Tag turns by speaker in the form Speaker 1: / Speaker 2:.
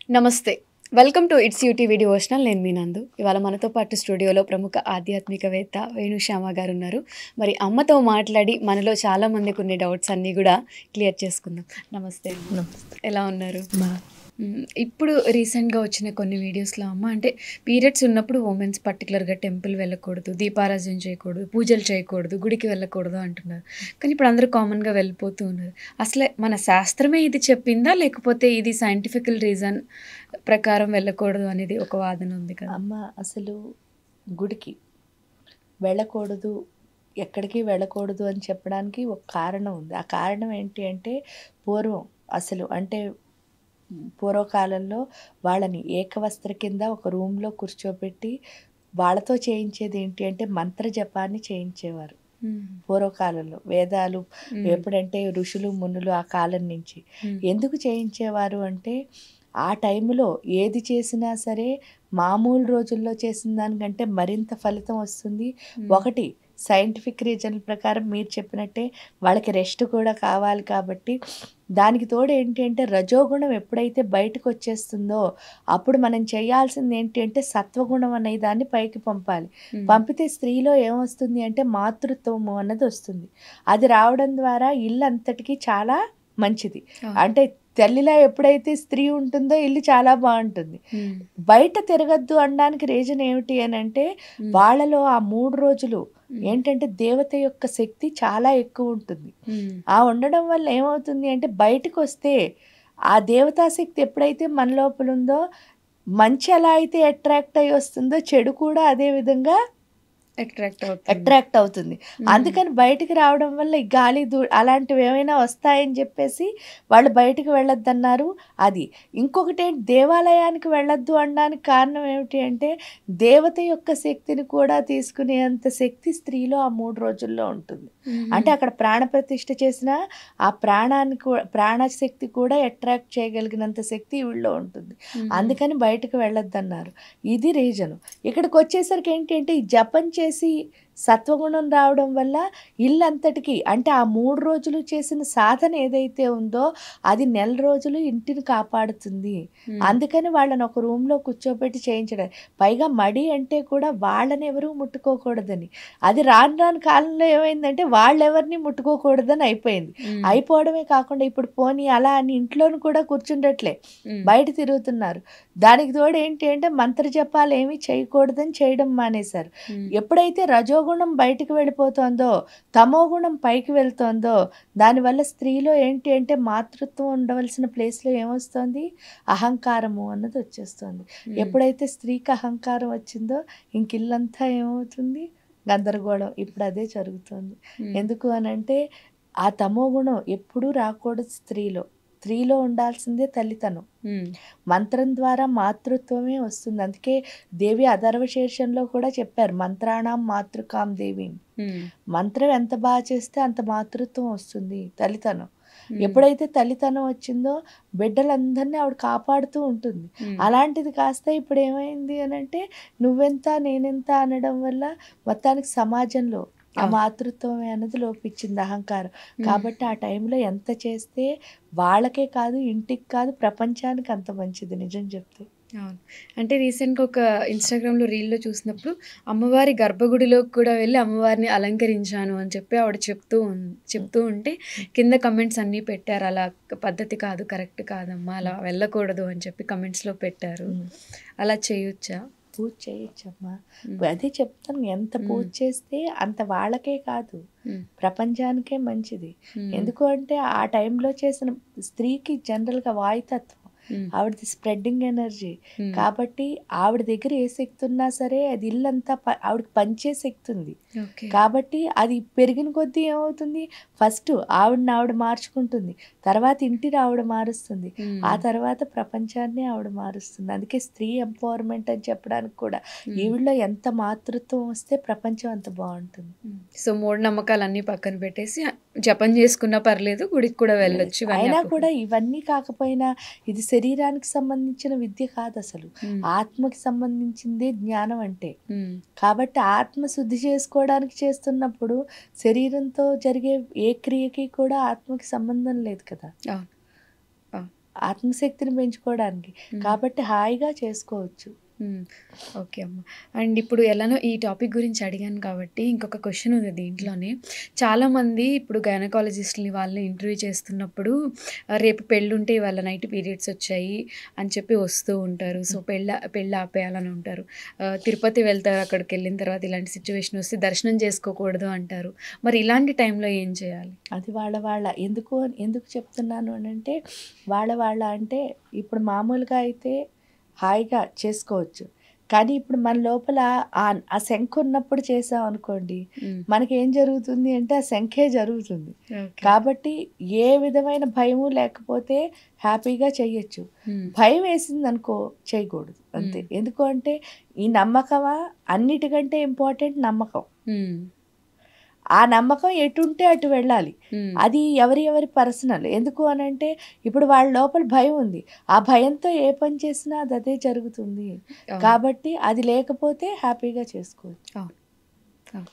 Speaker 1: నమస్తే. Welcome to it's UTV devotional. నేను మీ నందు. ఇవాళ మనతో పాటు స్టూడియోలో ప్రముఖ ఆధ్యాత్మికవేత్త వేణుశ్యామ గారున్నారు. మరి అమ్మతో మాట్లాడి మనలో చాలా మందికి ఉన్న డౌట్స్ అన్నీ కూడా క్లియర్ చేసుకుందాం. నమస్తే అండి.
Speaker 2: నమస్తే.
Speaker 1: ఎలా ఉన్నారు?
Speaker 2: బా
Speaker 1: ఇప్పుడు రీసెంట్‌గా వచ్చిన కొన్ని వీడియోస్‌లో అమ్మ అంటే పీరియడ్స్ ఉన్నప్పుడు ఉమెన్స్ పర్టిక్యులర్‌గా టెంపుల్ వెళ్ళకూడదు, దీపారాధన చేయకూడదు, పూజలు చేయకూడదు, గుడికి వెళ్ళకూడదు అంటున్నారు. కానీ ఇప్పుడు అందరూ కామన్‌గా వెళ్ళిపోతూ ఉన్నారు. అసలే మన శాస్త్రమే ఇది చెప్పిందా? లేకపోతే ఇది సైంటిఫికల్ రీజన్ ప్రకారం వెళ్ళకూడదు అనేది ఒక వాదన ఉంది కదా!
Speaker 2: అమ్మ అసలు గుడికి వెళ్ళకూడదు, ఎక్కడికి వెళ్ళకూడదు అని చెప్పడానికి ఒక కారణం ఉంది. ఆ కారణం ఏంటి అంటే పూర్వం అసలు అంటే పూర్వకాలంలో వాళ్ళని ఏకవస్త్ర కింద ఒక రూమ్‌లో కూర్చోబెట్టి వాళ్ళతో చేయించేది ఏంటి అంటే మంత్ర జపాన్ని చేయించేవారు.
Speaker 1: హ్మ్.
Speaker 2: పూర్వకాలంలో వేదాలు
Speaker 1: హ్మ్.
Speaker 2: ఎప్పుడంటే ఋషులు, మునులు ఆ కాలం నుంచి.
Speaker 1: హ్మ్.
Speaker 2: ఎందుకు చేయించేవారు అంటే ఆ టైంలో ఏది చేసినా సరే మామూలు రోజుల్లో చేసిన దానికంటే మరింత ఫలితం వస్తుంది. ఒకటి సైంటిఫిక్ రీజన్ల ప్రకారం మీరు చెప్పినట్టే వాళ్ళకి రెస్ట్ కూడా కావాలి కాబట్టి దానికి తోడు ఏంటి అంటే రజోగుణం ఎప్పుడైతే బయటకు వచ్చేస్తుందో అప్పుడు మనం చేయాల్సింది ఏంటి అంటే సత్వగుణం అనే దాన్ని పైకి పంపాలి. పంపితే స్త్రీలో ఏమొస్తుంది అంటే మాతృత్వము అన్నది వస్తుంది. అది రావడం ద్వారా ఇల్లు అంతటికీ చాలా మంచిది. అంటే తల్లిలా ఎప్పుడైతే స్త్రీ ఉంటుందో ఇల్లు చాలా బాగుంటుంది. బయట తిరగద్దు అనడానికి రీజన్ ఏమిటి అని అంటే వాళ్ళలో ఆ 3 రోజులు ఏంటంటే దేవత యొక్క శక్తి చాలా ఎక్కువ ఉంటుంది. ఆ ఉండడం వల్ల ఏమవుతుంది అంటే బయటకు వస్తే ఆ దేవతా శక్తి ఎప్పుడైతే మన లోపల ఉందో మంచి ఎలా అయితే అట్రాక్ట్ అయ్యి వస్తుందో చెడు కూడా అదే విధంగా అట్రాక్ట్ అవుతుంది. అందుకని బయటికి రావడం వల్ల ఈ గాలి అలాంటివి ఏమైనా వస్తాయని చెప్పేసి వాళ్ళు బయటికి వెళ్ళొద్దన్నారు. అది ఇంకొకటి దేవాలయానికి వెళ్ళొద్దు అనడానికి కారణం ఏమిటి అంటే దేవత యొక్క శక్తిని కూడా తీసుకునేంత శక్తి స్త్రీలో ఆ 3 రోజుల్లో ఉంటుంది. అంటే అక్కడ ప్రాణ ప్రతిష్ఠ చేసిన ఆ ప్రాణశక్తి కూడా అట్రాక్ట్ చేయగలిగినంత శక్తి వీళ్ళలో ఉంటుంది. అందుకని బయటకు వెళ్ళొద్దన్నారు. ఇది రీజను. ఇక్కడికి వచ్చేసరికి ఏంటి అంటే ఈ జపం చేసి సత్వగుణం రావడం వల్ల ఇల్లంతటికి అంటే ఆ 3 రోజులు చేసిన సాధన ఏదైతే ఉందో అది నెల రోజులు ఇంటిని కాపాడుతుంది. అందుకని వాళ్ళని ఒక రూమ్‌లో కూర్చోబెట్టి చేయించడం. పైగా మడి అంటే కూడా వాళ్ళని ఎవరు ముట్టుకోకూడదని. అది రాను రాను కాలంలో ఏమైందంటే వాళ్ళెవరిని ముట్టుకోకూడదని అయిపోయింది. అయిపోవడమే కాకుండా ఇప్పుడు పోనీ అలా అని ఇంట్లోను కూడా కూర్చుండట్లే. బయట తిరుగుతున్నారు. దానికి తోడు ఏంటి అంటే మంత్ర జపాలు ఏమీ చేయకూడదని చేయడం మానేశారు. ఎప్పుడైతే రజోగుణం బయటికి వెళ్ళిపోతుందో తమోగుణం పైకి వెళ్తోందో దానివల్ల స్త్రీలో ఏంటి అంటే మాతృత్వం ఉండవలసిన ప్లేస్లో ఏమొస్తుంది అహంకారము అన్నది వచ్చేస్తుంది. ఎప్పుడైతే స్త్రీకి అహంకారం వచ్చిందో ఇంక ఇల్లంతా ఏమవుతుంది గందరగోళం. ఇప్పుడు అదే జరుగుతుంది. ఎందుకు అనంటే ఆ తమోగుణం ఎప్పుడూ రాకూడదు స్త్రీలో. స్త్రీలో ఉండాల్సిందే తల్లితనం. మంత్రం ద్వారా మాతృత్వమే వస్తుంది. అందుకే దేవి అథర్వశీర్షంలో కూడా చెప్పారు మంత్రాణం మాతృకాం దేవిని. మంత్రం ఎంత బాగా చేస్తే అంత మాతృత్వం వస్తుంది తల్లితనం. ఎప్పుడైతే తల్లితనం వచ్చిందో బిడ్డలందరినీ ఆవిడ కాపాడుతూ ఉంటుంది. అలాంటిది కాస్త ఇప్పుడు ఏమైంది అని అంటే నువ్వెంత నేనెంత అనడం వల్ల మొత్తానికి సమాజంలో ఆ మాతృత్వమే అన్నది లోపించింది అహంకారం. కాబట్టి ఆ టైంలో ఎంత చేస్తే వాళ్ళకే కాదు ఇంటికి కాదు ప్రపంచానికి అంత మంచిది నిజం చెప్తే.
Speaker 1: అవును. అంటే రీసెంట్‌గా ఒక ఇన్‌స్టాగ్రామ్‌లో రీల్‌లో చూసినప్పుడు అమ్మవారి గర్భగుడిలోకి కూడా వెళ్ళి అమ్మవారిని అలంకరించాను అని చెప్పి ఆవిడ చెప్తూ ఉంటే కింద కమెంట్స్ అన్నీ పెట్టారు. అలా పద్ధతి కాదు, కరెక్ట్ కాదమ్మా, అలా వెళ్ళకూడదు అని చెప్పి కమెంట్స్‌లో పెట్టారు. అలా చేయొచ్చా?
Speaker 2: పూజ చేయొచ్చమ్మా. అదే చెప్తాను ఎంత పూజ చేస్తే అంత వాళ్ళకే కాదు ప్రపంచానికే మంచిది. ఎందుకు అంటే ఆ టైంలో చేసిన స్త్రీకి జనరల్గా వాయుతత్వం ఆవిడది స్ప్రెడ్డింగ్ ఎనర్జీ. కాబట్టి ఆవిడ దగ్గర ఏ శక్తి ఉన్నా సరే అది ఇల్లంతా ఆవిడకి పంచే శక్తి ఉంది. కాబట్టి అది పెరిగిన కొద్దీ ఏమవుతుంది ఫస్ట్ ఆవిడ మార్చుకుంటుంది, తర్వాత ఇంటిని ఆవిడ మారుస్తుంది, ఆ తర్వాత ప్రపంచాన్ని ఆవిడ మారుస్తుంది. అందుకే స్త్రీ ఎంపవర్మెంట్ అని చెప్పడానికి కూడా ఈవిడలో ఎంత మాతృత్వం వస్తే ప్రపంచం అంత బాగుంటుంది.
Speaker 1: సో మూఢనమ్మకాలన్నీ పక్కన పెట్టేసి జపం చేసుకున్నా పర్లేదు, గుడికి కూడా వెళ్ళొచ్చు.
Speaker 2: అయినా కూడా ఇవన్నీ కాకపోయినా ఇది శరీరానికి సంబంధించిన విద్య కాదు అసలు. ఆత్మకి సంబంధించిందే జ్ఞానం అంటే. కాబట్టి ఆత్మ శుద్ధి చేసుకోవడానికి చేస్తున్నప్పుడు శరీరంతో జరిగే ఏ క్రియకి కూడా ఆత్మకి సంబంధం లేదు కదా. ఆత్మశక్తిని పెంచుకోవడానికి. కాబట్టి హాయిగా చేసుకోవచ్చు.
Speaker 1: ఓకే అమ్మ. అండ్ ఇప్పుడు ఎలానో ఈ టాపిక్ గురించి అడిగాను కాబట్టి ఇంకొక క్వెషన్ ఉంది దీంట్లోనే. చాలామంది ఇప్పుడు గైనకాలజిస్ట్‌ని వాళ్ళని ఇంటర్వ్యూ చేస్తున్నప్పుడు రేపు పెళ్ళుంటే ఇవాళ నైట్ పీరియడ్స్ వచ్చాయి అని చెప్పి వస్తూ ఉంటారు. సో, పెళ్ళి ఆపేయాలని ఉంటారు. తిరుపతి వెళ్తారు. అక్కడికెళ్ళిన తర్వాత ఇలాంటి సిట్యుయేషన్ వస్తే దర్శనం చేసుకోకూడదు అంటారు. మరి ఇలాంటి టైంలో ఏం చేయాలి?
Speaker 2: అది వాళ్ళ ఎందుకు చెప్తున్నాను అనంటే, వాళ్ళ అంటే ఇప్పుడు మామూలుగా అయితే హాయిగా చేసుకోవచ్చు. కానీ ఇప్పుడు మన లోపల ఆ శంఖ ఉన్నప్పుడు చేసామనుకోండి, మనకేం జరుగుతుంది అంటే ఆ శంఖే జరుగుతుంది.
Speaker 1: ఓకే.
Speaker 2: కాబట్టి ఏ విధమైన భయము లేకపోతే హ్యాపీగా చెయ్యొచ్చు. భయం వేసిందనుకో చేయకూడదు అంతే. ఎందుకు అంటే ఈ నమ్మకమా అన్నిటికంటే ఇంపార్టెంట్ నమ్మకం. ఆ నమ్మకం ఎటుంటే అటు వెళ్ళాలి. అది ఎవరి పర్సనల్. ఎందుకు అనంటే ఇప్పుడు వాళ్ళ లోపల భయం ఉంది. ఆ భయంతో ఏ పని చేసినా అది అదే జరుగుతుంది. కాబట్టి అది లేకపోతే హ్యాపీగా చేసుకోవచ్చు.
Speaker 1: అవును. అవును.